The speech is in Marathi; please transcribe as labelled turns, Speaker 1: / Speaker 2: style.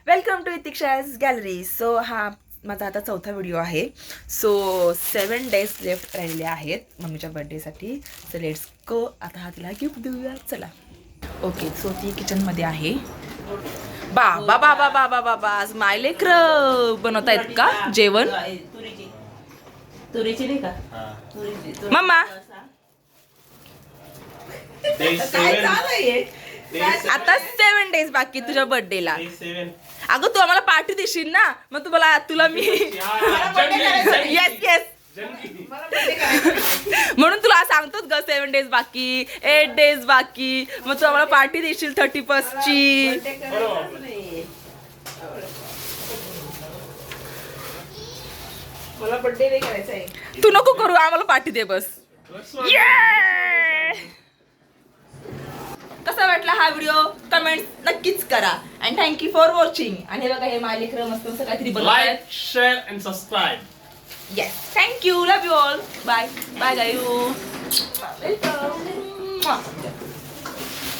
Speaker 1: वेलकम टू इतिक्षाज गॅलरी. सो हा माझा आता चौथा व्हिडिओ आहे. सो 7 days लेफ्ट राहिले आहेत मम्मीच्या बर्थडेसाठी. So let's go. आता हा तिला गिफ्ट देऊया. चला. ओके. सो ती किचनमध्ये आहे. बाबा बाबा बाबा बाबा आज माय लेकरं बनवतायत का जेवण?
Speaker 2: तुरीची नाही का?
Speaker 1: मम्मा
Speaker 2: काय चालू
Speaker 1: आता 7 days बाकी तुझ्या बर्थडेला. अगं तू आम्हाला पार्टी देशील ना, मग तुला मी येस येस म्हणून तुला सांगतोच ग 7 days बाकी, 8 days बाकी, मग तू आम्हाला पार्टी देशील 31st ची.
Speaker 2: मला बर्थडे नाही करायचा आहे.
Speaker 1: तू नको करू, आम्हाला पार्टी दे बस. कसा वाटला हा व्हिडिओ कमेंट नक्कीच करा. And thank you for watching. आणि हे बघा हे मालिक मस्त असं काहीतरी बनवतात.
Speaker 3: Like, share and subscribe.
Speaker 1: Yes thank you. Love you all. Bye bye Gayu.